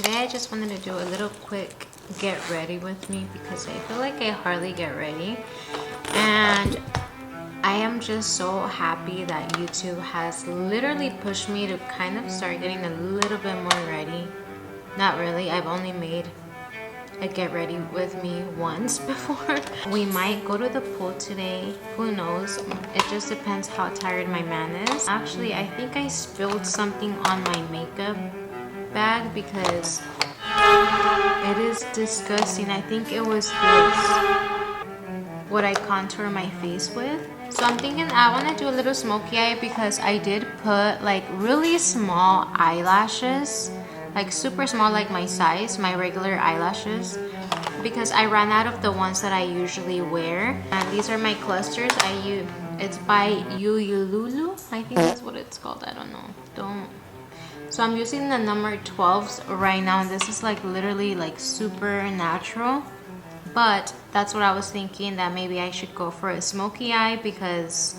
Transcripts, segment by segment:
today I just wanted to do a little quick get ready with me because I feel like I hardly get ready, and I am just so happy that YouTube has literally pushed me to kind of start getting a little bit more ready. Not really, I've only made a get ready with me once before. We might go to the pool today, who knows, it just depends how tired my man is. Actually, I think I spilled something on my makeup bag because it is disgusting. I think it was what I contour my face with. So I'm thinking I want to do a little smoky eye because I did put like really small eyelashes, like super small, like my size, my regular eyelashes, because I ran out of the ones that I usually wear. And these are my clusters. It's by Lulu. I think that's what it's called. I don't know. So I'm using the number 12s right now, and this is like literally like super natural. But that's what I was thinking, that maybe I should go for a smoky eye, because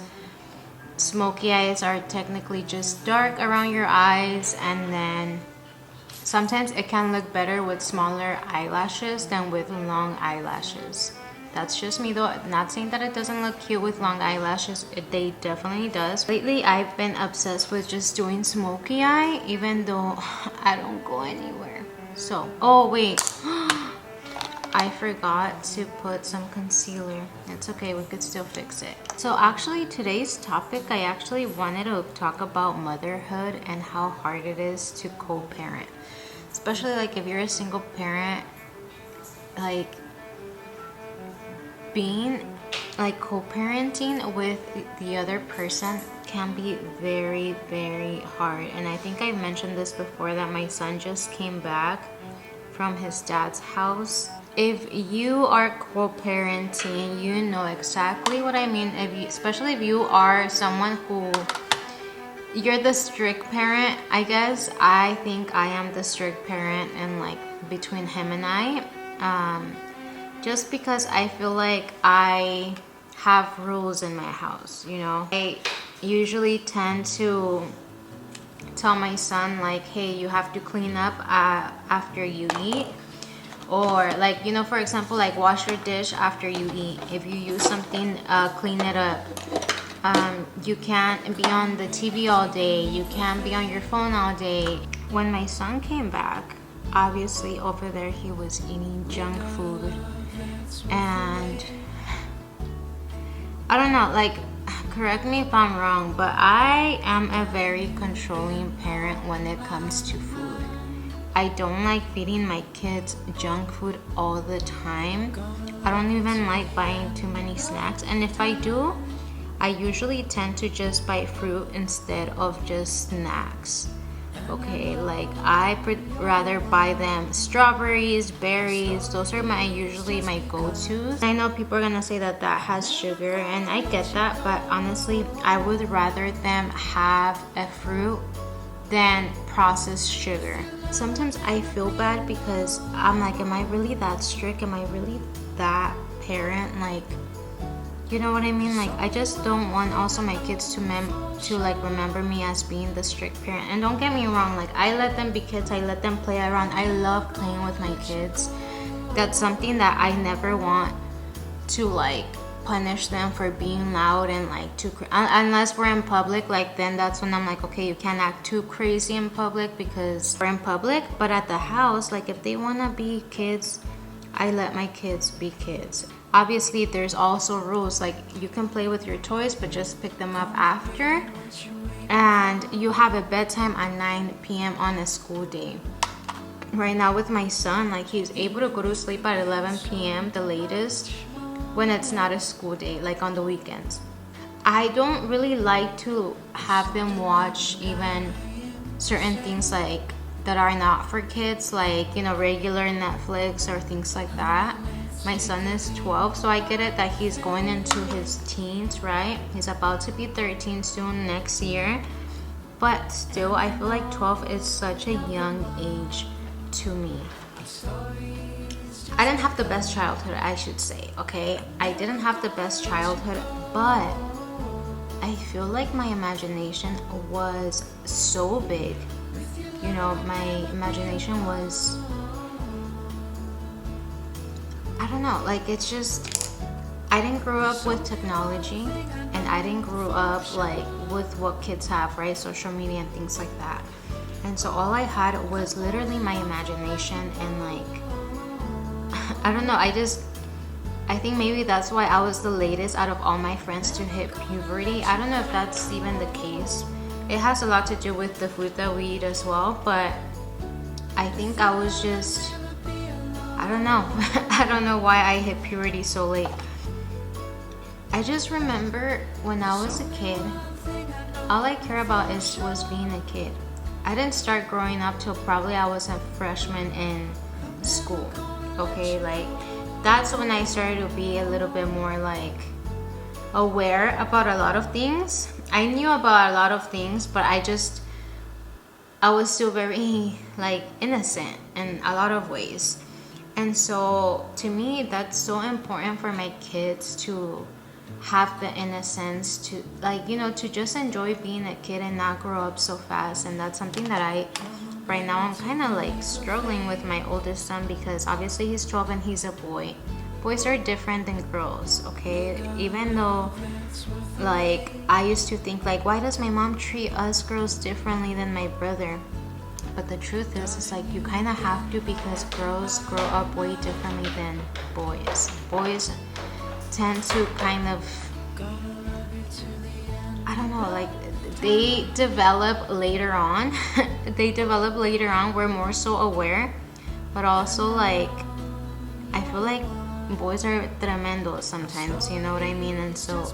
smoky eyes are technically just dark around your eyes, and then sometimes it can look better with smaller eyelashes than with long eyelashes. That's just me though. Not saying that it doesn't look cute with long eyelashes. They definitely does. Lately, I've been obsessed with just doing smoky eye, even though I don't go anywhere. So, oh wait. I forgot to put some concealer. It's okay, we could still fix it. So actually today's topic, I actually wanted to talk about motherhood and how hard it is to co-parent. Especially like if you're a single parent, like being like co-parenting with the other person can be very, very hard. And I think I mentioned this before, that my son just came back from his dad's house. If you are co-parenting, you know exactly what I mean. Especially if you are someone who, you're the strict parent, I guess. I think I am the strict parent, and like between him and I, just because I feel like I have rules in my house, you know. I usually tend to tell my son like, hey, you have to clean up after you eat. Or like, you know, for example, like wash your dish after you eat. If you use something, clean it up. You can't be on the TV all day. You can't be on your phone all day. When my son came back, obviously over there he was eating junk food. And I don't know, like, correct me if I'm wrong, but I am a very controlling parent when it comes to food. I don't like feeding my kids junk food all the time. I don't even like buying too many snacks. And if I do, I usually tend to just buy fruit instead of just snacks. Okay, like I rather buy them strawberries, berries. Those are usually my go-tos. I know people are gonna say that has sugar, and I get that, but honestly, I would rather them have a fruit than processed sugar. Sometimes I feel bad because I'm like, am I really that strict? Am I really that parent? Like, you know what I mean? Like, I just don't want also my kids to like remember me as being the strict parent. And don't get me wrong, like I let them be kids, I let them play around. I love playing with my kids. That's something that I never want to like punish them for being loud and like too unless we're in public. Like then that's when I'm like, okay, you can't act too crazy in public because we're in public. But at the house, like if they want to be kids, I let my kids be kids. Obviously there's also rules, like you can play with your toys but just pick them up after, and you have a bedtime at 9 p.m. on a school day. Right now with my son, like he's able to go to sleep at 11 p.m. the latest when it's not a school day, like on the weekends. I don't really like to have them watch even certain things like that are not for kids, like, you know, regular Netflix or things like that. My son is 12, so I get it that he's going into his teens, right? He's about to be 13 soon next year. But still, I feel like 12 is such a young age to me. I didn't have the best childhood, I should say, okay? I didn't have the best childhood, but I feel like my imagination was so big. you know, my imagination was, I don't know, like it's just, I didn't grow up with technology, and I didn't grow up like with what kids have, right? Social media and things like that. And so all I had was literally my imagination, and like, I don't know, I think maybe that's why I was the latest out of all my friends to hit puberty. I don't know if that's even the case. It has a lot to do with the food that we eat as well, but I think I was just, I don't know. I don't know why I hit puberty so late. I just remember when I was a kid, all I care about was being a kid. I didn't start growing up till probably I was a freshman in school. Okay, like that's when I started to be a little bit more like aware about a lot of things. I knew about a lot of things, but I was still very like innocent in a lot of ways. And so to me, that's so important for my kids to have the innocence, to like, you know, to just enjoy being a kid and not grow up so fast. And that's something that right now I'm kind of like struggling with my oldest son, because obviously he's 12 and he's a boy. Boys are different than girls, okay? Even though like I used to think like, why does my mom treat us girls differently than my brother? But the truth is like you kind of have to, because girls grow up way differently than boys. Boys tend to kind of, I don't know, like they develop later on. We're more so aware, but also like I feel like boys are tremendo sometimes, you know what I mean? And so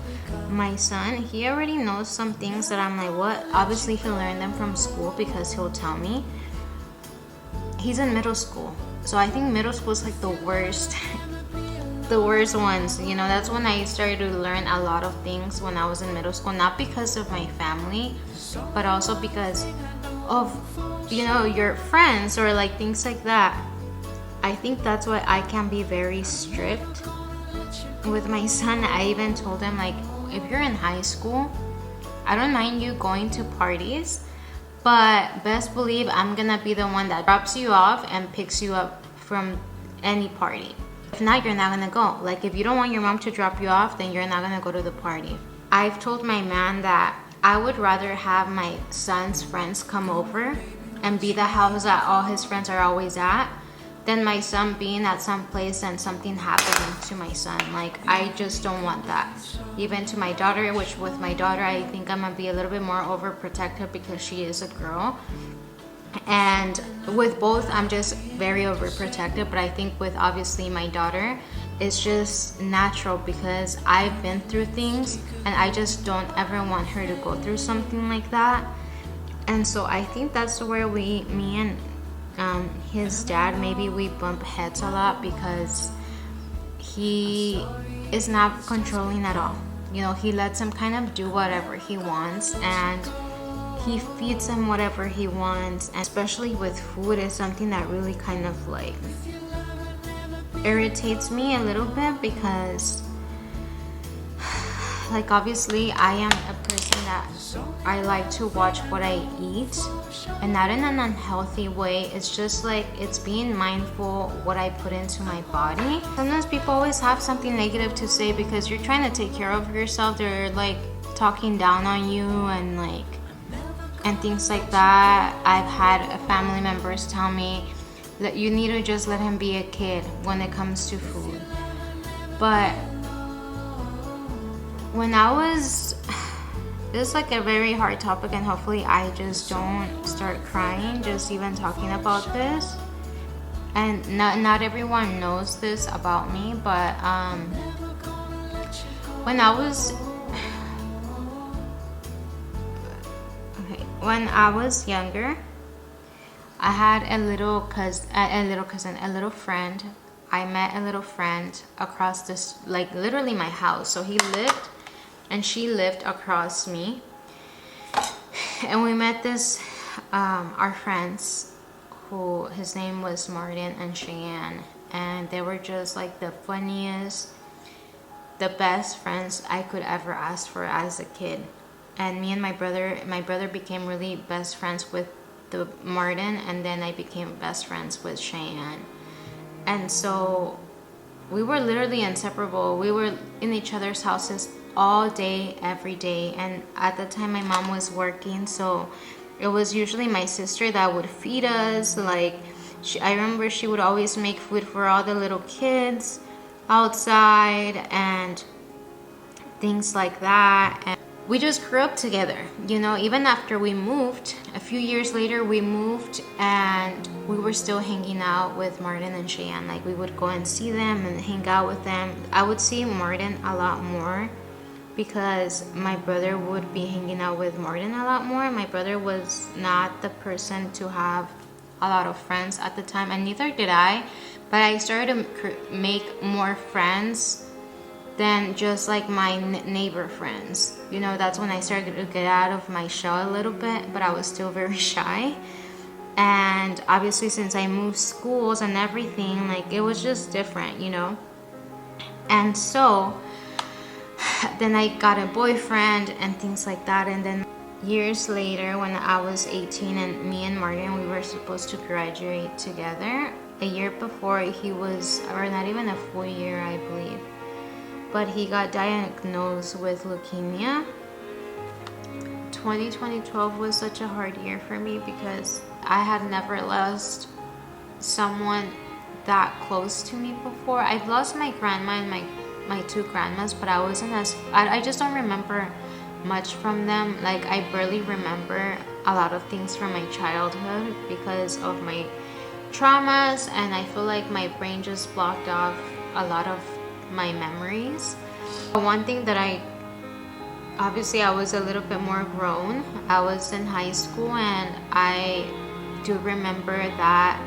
my son, he already knows some things that I'm like, what? Obviously he'll learn them from school because he'll tell me. He's in middle school, so I think middle school is like the worst the worst ones, you know. That's when I started to learn a lot of things when I was in middle school, not because of my family, but also because of, you know, your friends or like things like that. I think that's why I can be very strict with my son. I even told him like, if you're in high school, I don't mind you going to parties, but best believe I'm gonna be the one that drops you off and picks you up from any party. If not, you're not gonna go. Like if you don't want your mom to drop you off, then you're not gonna go to the party. I've told my man that I would rather have my son's friends come over and be the house that all his friends are always at, than my son being at some place and something happening to my son. Like I just don't want that. Even to my daughter, which with my daughter I think I'm gonna be a little bit more overprotective because she is a girl. And with both I'm just very overprotective, but I think with obviously my daughter it's just natural because I've been through things and I just don't ever want her to go through something like that. And so I think that's where me and his dad, maybe we bump heads a lot, because he is not controlling at all. You know, he lets him kind of do whatever he wants, and he feeds him whatever he wants. And especially with food is something that really kind of like irritates me a little bit, because like obviously I am a person that I like to watch what I eat, and not in an unhealthy way. It's just like it's being mindful what I put into my body. Sometimes people always have something negative to say because you're trying to take care of yourself. They're like talking down on you and like and things like that. I've had family members tell me that you need to just let him be a kid when it comes to food. But when I was, this is like a very hard topic, and hopefully I just don't start crying just even talking about this. And not everyone knows this about me, but when I was younger, I had a little friend. I met a little friend across this, like literally my house. So she lived across me, and we met our friends, who his name was Martin and Cheyenne, and they were just like the funniest, the best friends I could ever ask for as a kid. And me and my brother became really best friends with the Martin, and then I became best friends with Cheyenne. And so we were literally inseparable. We were in each other's houses all day, every day. And at the time, my mom was working, so it was usually my sister that would feed us. Like, I remember she would always make food for all the little kids outside and things like that. And we just grew up together, you know. Even after we moved, a few years later we moved, and we were still hanging out with Martin and Cheyenne. Like, we would go and see them and hang out with them. I would see Martin a lot more because my brother would be hanging out with Martin a lot more. My brother was not the person to have a lot of friends at the time, and neither did I. But I started to make more friends than just like my neighbor friends. You know, that's when I started to get out of my shell a little bit, but I was still very shy. And obviously, since I moved schools and everything, like, it was just different, you know. And so then I got a boyfriend and things like that. And then years later, when I was 18 and me and Martin, we were supposed to graduate together. A year before, he was, or not even a full year, I believe, but he got diagnosed with leukemia. 2012 was such a hard year for me because I had never lost someone that close to me before. I've lost my grandma and my two grandmas, but I just don't remember much from them. Like, I barely remember a lot of things from my childhood because of my traumas, and I feel like my brain just blocked off a lot of my memories. One thing that obviously I was a little bit more grown. I was in high school, and I do remember that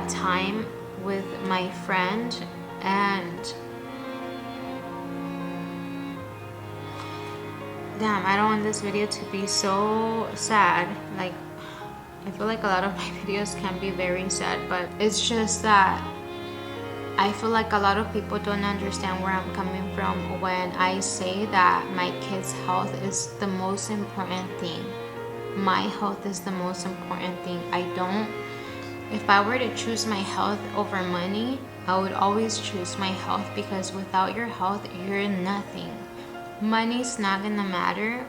time with my friend. And damn, I don't want this video to be so sad. Like, I feel like a lot of my videos can be very sad, but it's just that I feel like a lot of people don't understand where I'm coming from when I say that my kids' health is the most important thing. My health is the most important thing. If I were to choose my health over money, I would always choose my health, because without your health, you're nothing. Money's not gonna matter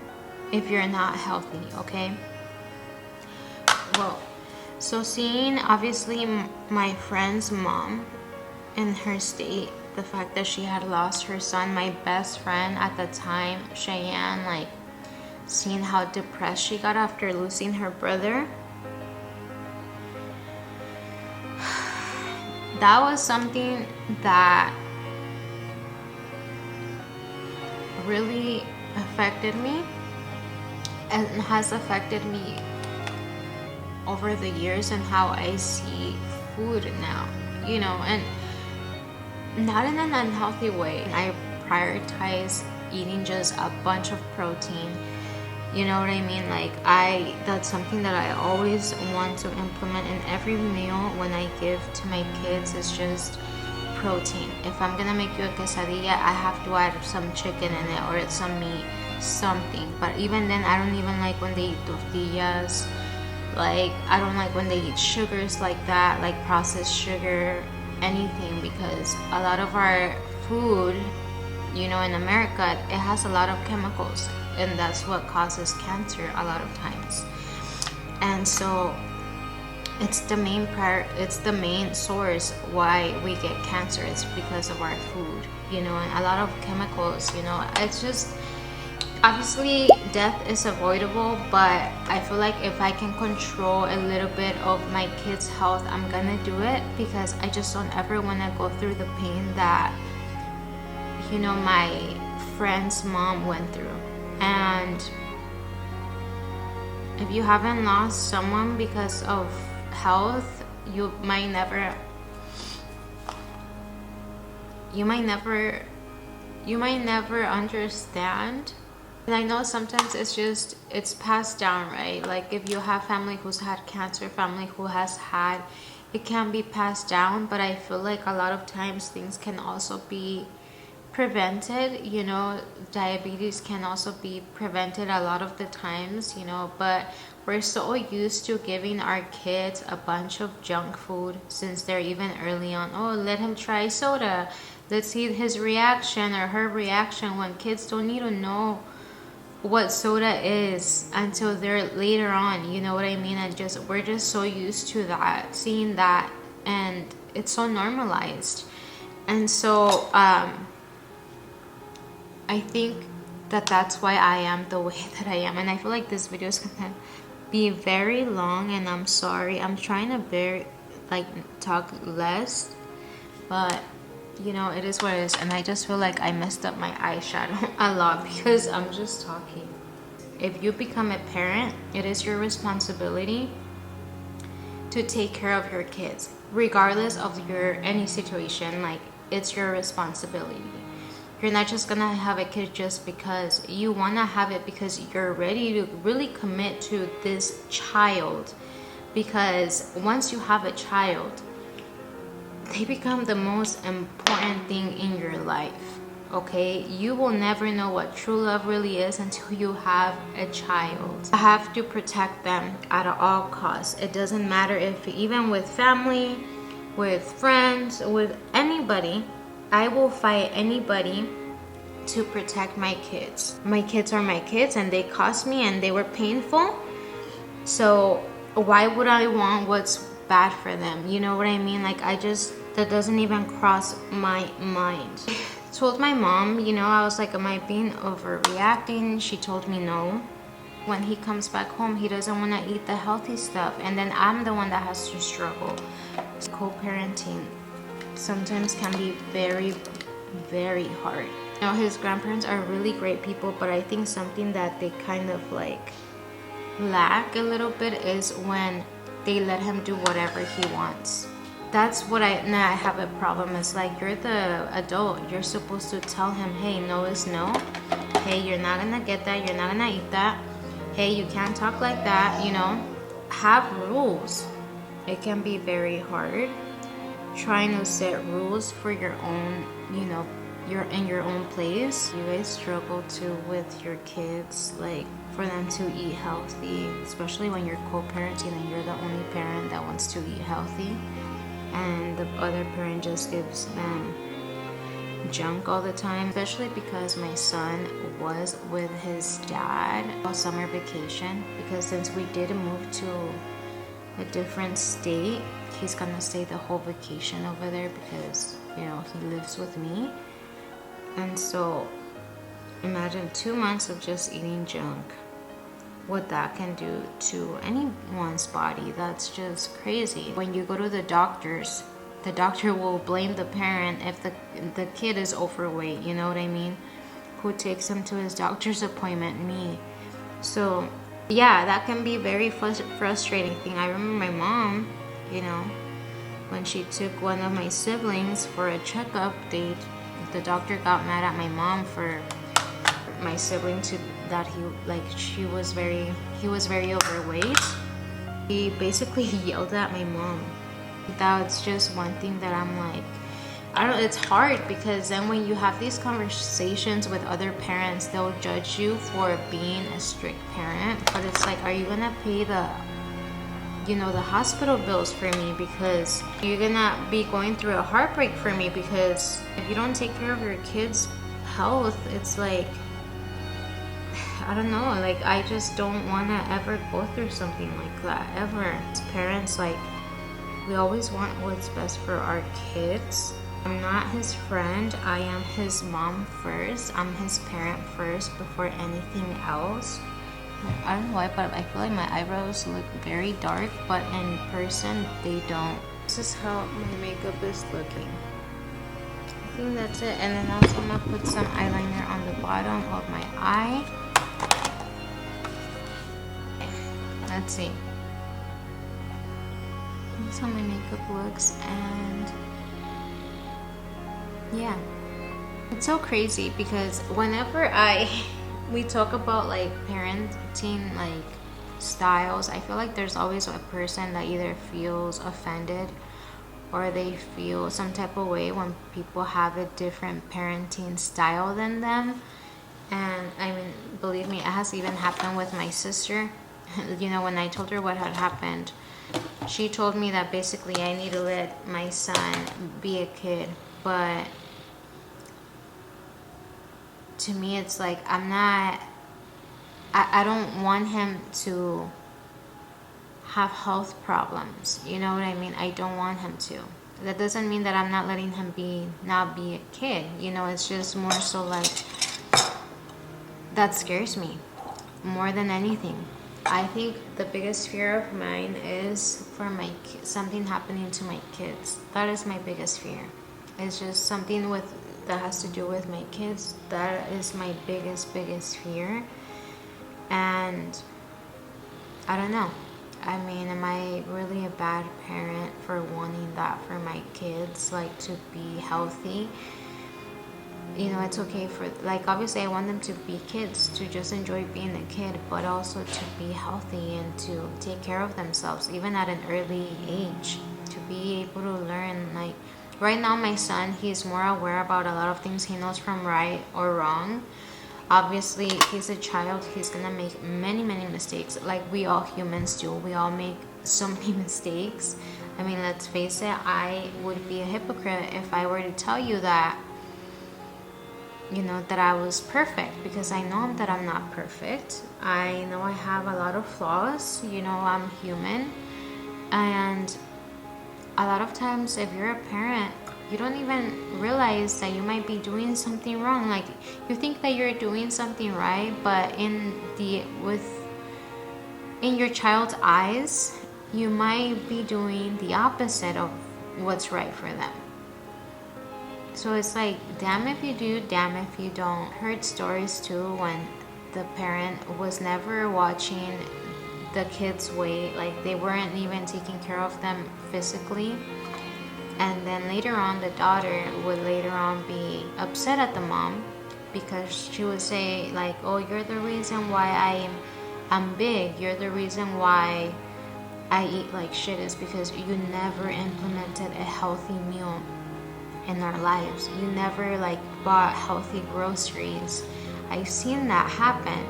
if you're not healthy, okay? Well, so seeing obviously my friend's mom in her state, the fact that she had lost her son, my best friend at the time, Cheyenne, like, seeing how depressed she got after losing her brother, that was something that really affected me and has affected me over the years, and how I see food now, you know, and not in an unhealthy way. I prioritize eating just a bunch of protein, you know what I mean? Like, that's something that I always want to implement in every meal when I give to my kids, is just protein. If I'm gonna make you a quesadilla, I have to add some chicken in it, or some meat, something. But even then, I don't even like when they eat tortillas. Like, I don't like when they eat sugars like that, like processed sugar, anything, because a lot of our food, you know, in America, it has a lot of chemicals, and that's what causes cancer a lot of times. And so it's the main source why we get cancer. It's because of our food, you know, and a lot of chemicals, you know. It's just, obviously death is avoidable, but I feel like if I can control a little bit of my kids' health, I'm gonna do it, because I just don't ever want to go through the pain that, you know, my friend's mom went through. And if you haven't lost someone because of health, you might never understand. And I know sometimes it's passed down, right? Like, if you have family who's had cancer, family who has had, it can be passed down. But I feel like a lot of times things can also be prevented, you know. Diabetes can also be prevented a lot of the times, you know, but we're so used to giving our kids a bunch of junk food since they're even early on. Oh, let him try soda, let's see his reaction or her reaction, when kids don't need to know what soda is until they're later on, you know what I mean? And just we're just so used to that, seeing that, and it's so normalized. And so I think that that's why I am the way that I am. And I feel like this video is gonna be very long, and I'm sorry. I'm trying to talk less, but you know, it is what it is. And I just feel like I messed up my eyeshadow a lot because I'm just talking. If you become a parent, it is your responsibility to take care of your kids, regardless of any situation. Like, it's your responsibility. You're not just gonna have a kid just because you wanna have it, because you're ready to really commit to this child. Because once you have a child, they become the most important thing in your life, okay? You will never know what true love really is until you have a child. I have to protect them at all costs. It doesn't matter if, even with family, with friends, with anybody, I will fight anybody to protect my kids. My kids are my kids, and they cost me, and they were painful. So why would I want what's bad for them? You know what I mean? Like, that doesn't even cross my mind. I told my mom, you know, I was like, am I being overreacting? She told me no. When he comes back home, he doesn't want to eat the healthy stuff, and then I'm the one that has to struggle. Co-parenting sometimes can be very, very hard. You know, his grandparents are really great people, but I think something that they kind of like lack a little bit is when they let him do whatever he wants. That's what I have a problem. It's like, you're the adult, you're supposed to tell him, hey, no is no. Hey, you're not gonna get that, you're not gonna eat that. Hey, you can't talk like that, you know. Have rules. It can be very hard trying to set rules for your own, you know, you're in your own place. You guys struggle too with your kids, like, for them to eat healthy, especially when you're co-parenting and you're the only parent that wants to eat healthy, and the other parent just gives them junk all the time. Especially because my son was with his dad on summer vacation, because since we did move to a different state, he's gonna stay the whole vacation over there because, you know, he lives with me. And so imagine 2 months of just eating junk, what that can do to anyone's body. That's just crazy. When you go to the doctors, the doctor will blame the parent if the kid is overweight, you know what I mean? Who takes him to his doctor's appointment? Me. So yeah, that can be very frustrating thing. I remember my mom, you know, when she took one of my siblings for a checkup, the doctor got mad at my mom for my sibling he was very overweight. He basically yelled at my mom. That's just one thing that I'm like, I don't know, it's hard, because then when you have these conversations with other parents, they'll judge you for being a strict parent. But it's like, are you gonna pay the hospital bills for me? Because you're gonna be going through a heartbreak for me, because if you don't take care of your kids' health, it's like, I don't know, like, I just don't want to ever go through something like that, ever. As parents, like, we always want what's best for our kids. I'm not his friend, I am his mom first. I'm his parent first before anything else. I don't know why, but I feel like my eyebrows look very dark, but in person they don't. This is how my makeup is looking. I think that's it. And then also I'm gonna put some eyeliner on the bottom of my eye. Let's see. That's how my makeup looks, and yeah. It's so crazy because whenever we talk about like parenting like styles, I feel like there's always a person that either feels offended or they feel some type of way when people have a different parenting style than them. And I mean, believe me, it has even happened with my sister. You know, when I told her what had happened, she told me that basically I need to let my son be a kid. But to me, it's like I don't want him to have health problems. You know what I mean? I don't want him to. That doesn't mean that I'm not letting him not be a kid. You know, it's just more so like, that scares me more than anything. I think the biggest fear of mine is for something happening to my kids. That is my biggest fear. It's just something that has to do with my kids. That is my biggest fear. And I don't know. I mean, am I really a bad parent for wanting that for my kids, like to be healthy? You know, it's okay for, like, obviously I want them to be kids, to just enjoy being a kid, but also to be healthy and to take care of themselves, even at an early age, to be able to learn. Like, right now my son, he's more aware about a lot of things. He knows from right or wrong. Obviously, he's a child. He's gonna make many mistakes, like we all humans do. We all make so many mistakes. I mean, let's face it, I would be a hypocrite if I were to tell you that, you know, that I was perfect, because I know that I'm not perfect. I know I have a lot of flaws. You know, I'm human. And a lot of times, if you're a parent, you don't even realize that you might be doing something wrong. Like, you think that you're doing something right, but in your child's eyes, you might be doing the opposite of what's right for them. So it's like, damn if you do, damn if you don't. Heard stories too when the parent was never watching the kids' weight, like they weren't even taking care of them physically. And then later on, the daughter would later on be upset at the mom because she would say like, oh, you're the reason why I'm big. You're the reason why I eat like shit, is because you never implemented a healthy meal in our lives. You never like bought healthy groceries. I've seen that happen.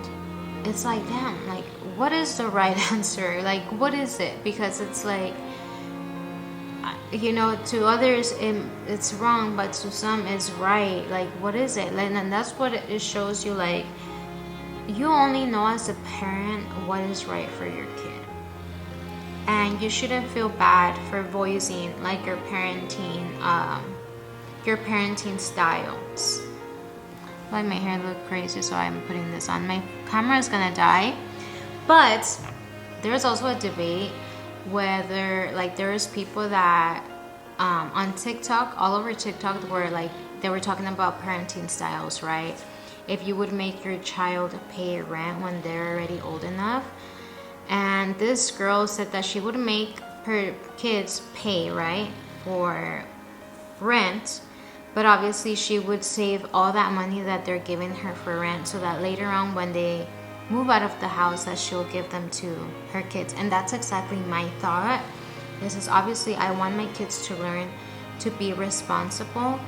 It's like, damn, like, what is the right answer? Like, what is it? Because it's like, you know, to others it's wrong, but to some it's right. Like, what is it? And that's what it shows you. Like, you only know as a parent what is right for your kid, and you shouldn't feel bad for voicing like your parenting styles. Let my hair look crazy, so I'm putting this on. My camera is gonna die. But there's also a debate whether, like, there's people that on TikTok, all over TikTok, where like they were talking about parenting styles, right? If you would make your child pay rent when they're already old enough. And this girl said that she would make her kids pay, right, for rent, but obviously she would save all that money that they're giving her for rent, so that later on when they move out of the house, that she'll give them to her kids. And that's exactly my thought. This is, obviously I want my kids to learn to be responsible,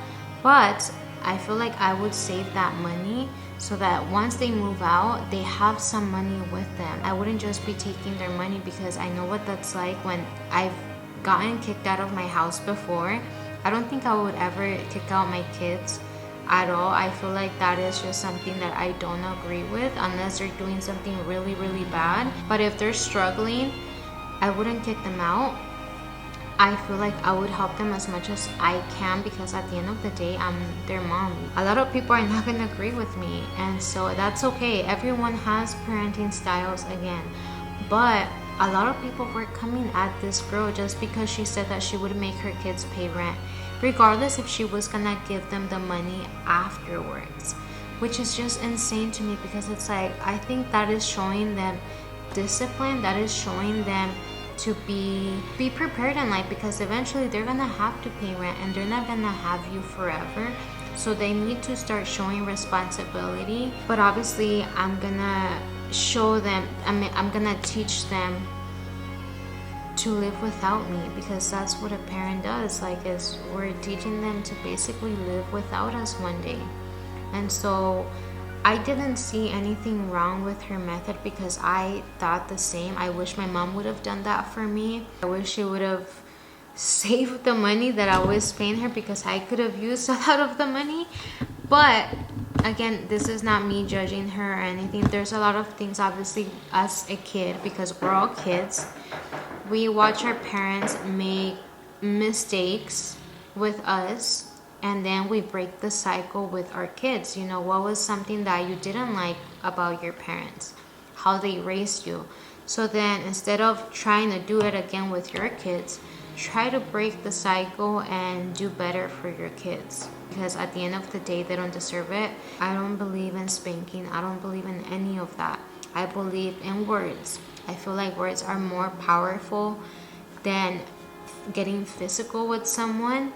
but I feel like I would save that money so that once they move out, they have some money with them. I wouldn't just be taking their money, because I know what that's like. When I've gotten kicked out of my house before, I don't think I would ever kick out my kids at all. I feel like that is just something that I don't agree with, unless they're doing something really bad. But if they're struggling, I wouldn't kick them out. I feel like I would help them as much as I can, because at the end of the day, I'm their mom. A lot of people are not going to agree with me, and so that's okay. Everyone has parenting styles again, but a lot of people were coming at this girl just because she said that she would make her kids pay rent, regardless if she was gonna give them the money afterwards, which is just insane to me, because it's like, I think that is showing them discipline, that is showing them to be prepared in life, because eventually they're gonna have to pay rent and they're not gonna have you forever. So they need to start showing responsibility. But obviously I'm gonna show them, I'm gonna teach them to live without me, because that's what a parent does. Like, is we're teaching them to basically live without us one day. And so I didn't see anything wrong with her method, because I thought the same. I wish my mom would have done that for me. I wish she would have saved the money that I was paying her, because I could have used a lot of the money. But again, this is not me judging her or anything. There's a lot of things, obviously, as a kid, because we're all kids, we watch our parents make mistakes with us, and then we break the cycle with our kids. You know, what was something that you didn't like about your parents, how they raised you? So then, instead of trying to do it again with your kids, try to break the cycle and do better for your kids, because at the end of the day, they don't deserve it. I don't believe in spanking. I don't believe in any of that. I believe in words. I feel like words are more powerful than getting physical with someone.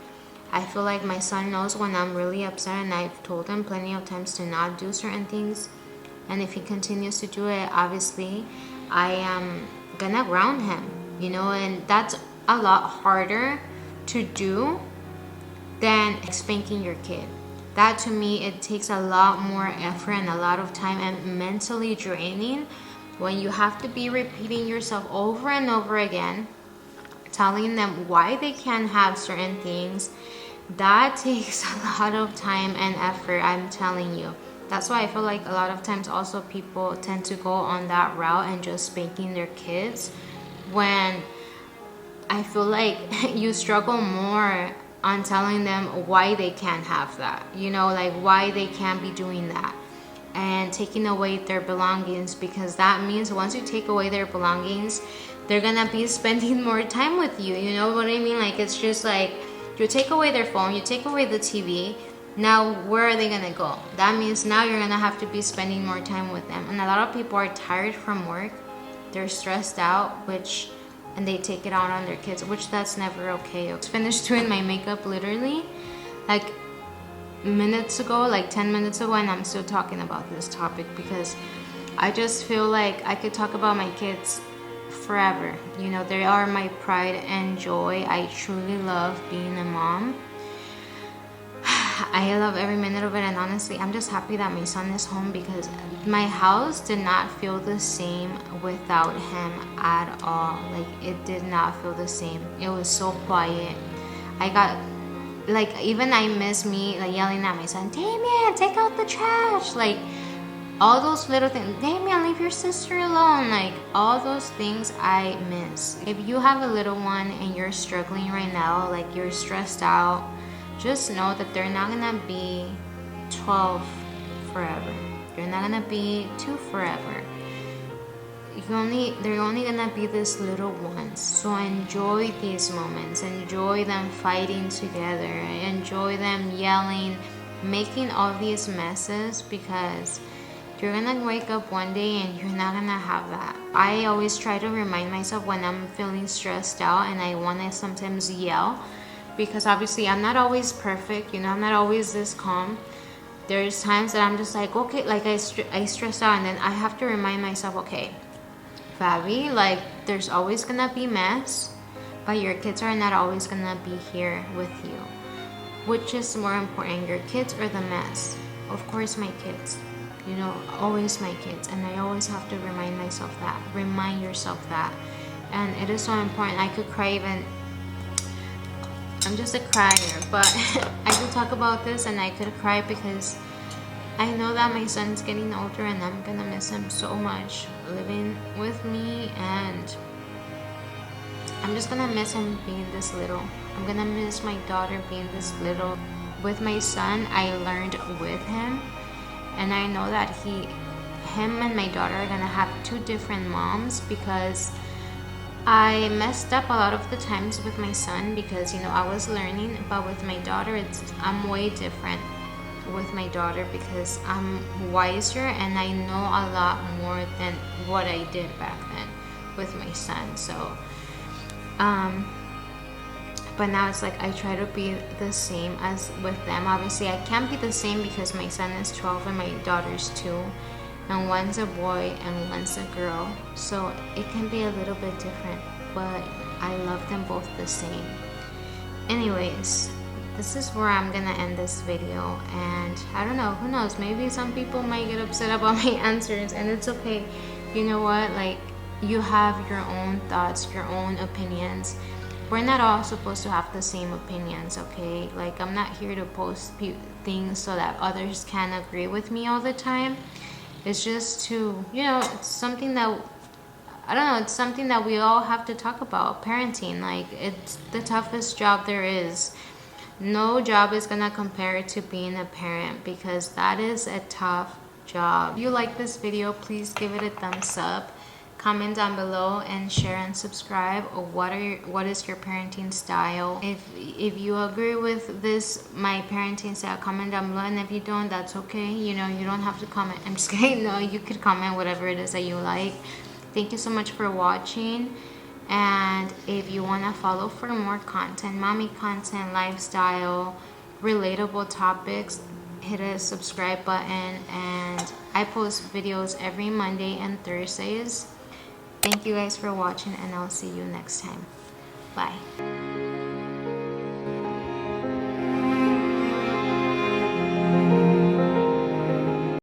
I feel like my son knows when I'm really upset, and I've told him plenty of times to not do certain things. And if he continues to do it, obviously, I am gonna ground him, you know, and that's a lot harder to do than spanking your kid. That, to me, it takes a lot more effort and a lot of time, and mentally draining when you have to be repeating yourself over and over again, telling them why they can't have certain things. That takes a lot of time and effort, I'm telling you. That's why I feel like a lot of times also people tend to go on that route and just spanking their kids, when I feel like you struggle more on telling them why they can't have that, you know, like why they can't be doing that, and taking away their belongings, because that means once you take away their belongings, they're gonna be spending more time with you. You know what I mean? Like, it's just like, you take away their phone, you take away the TV, now where are they gonna go? That means now you're gonna have to be spending more time with them. And a lot of people are tired from work, they're stressed out, and they take it out on their kids, which that's never okay. I finished doing my makeup literally like minutes ago, like 10 minutes ago, and I'm still talking about this topic, because I just feel like I could talk about my kids forever. You know, they are my pride and joy. I truly love being a mom. I love every minute of it, and honestly, I'm just happy that my son is home, because my house did not feel the same without him at all. Like, it did not feel the same. It was so quiet. I got, like, even I miss me, like, yelling at my son, Damien, take out the trash. Like, all those little things. Damien, leave your sister alone. Like, all those things I miss. If you have a little one and you're struggling right now, like, you're stressed out, just know that they're not gonna be 12 forever. They're not gonna be 2 forever. They're only gonna be this little once. So enjoy these moments. Enjoy them fighting together. Enjoy them yelling, making all these messes, because you're gonna wake up one day and you're not gonna have that. I always try to remind myself when I'm feeling stressed out and I wanna sometimes yell, because obviously I'm not always perfect, you know, I'm not always this calm. There's times that I'm just like, okay, like I stress out, and then I have to remind myself, okay, Fabi, like, there's always gonna be mess, but your kids are not always gonna be here with you. Which is more important, your kids or the mess? Of course, my kids. You know, always my kids. And I always have to remind myself that. Remind yourself that. And it is so important. I could cry even. I'm just a crier, but I could talk about this and I could cry, because I know that my son's getting older and I'm gonna miss him so much living with me, and I'm just gonna miss him being this little. I'm gonna miss my daughter being this little. With my son, I learned with him, and I know that him and my daughter are gonna have 2 different moms, because I messed up a lot of the times with my son, because, you know, I was learning, but with my daughter, I'm way different with my daughter, because I'm wiser and I know a lot more than what I did back then with my son. So, but now it's like I try to be the same as with them. Obviously, I can't be the same because my son is 12 and my daughter's 2. And one's a boy and one's a girl, so it can be a little bit different, but I love them both the same. Anyways, this is where I'm gonna end this video, and I don't know, who knows, maybe some people might get upset about my answers, and it's okay. You know what, like, you have your own thoughts, your own opinions. We're not all supposed to have the same opinions, okay? Like, I'm not here to post things so that others can agree with me all the time. It's just to, you know, it's something that, I don't know, it's something that we all have to talk about. Parenting, like, it's the toughest job there is. No job is gonna compare to being a parent, because that is a tough job. If you like this video, please give it a thumbs up. Comment down below and share and subscribe. Or what is your parenting style? If you agree with this, my parenting style, comment down below. And if you don't, that's okay. You know, you don't have to comment. I'm just kidding. No, you could comment whatever it is that you like. Thank you so much for watching. And if you want to follow for more content, mommy content, lifestyle, relatable topics, hit a subscribe button. And I post videos every Monday and Thursdays. Thank you guys for watching, and I'll see you next time. Bye.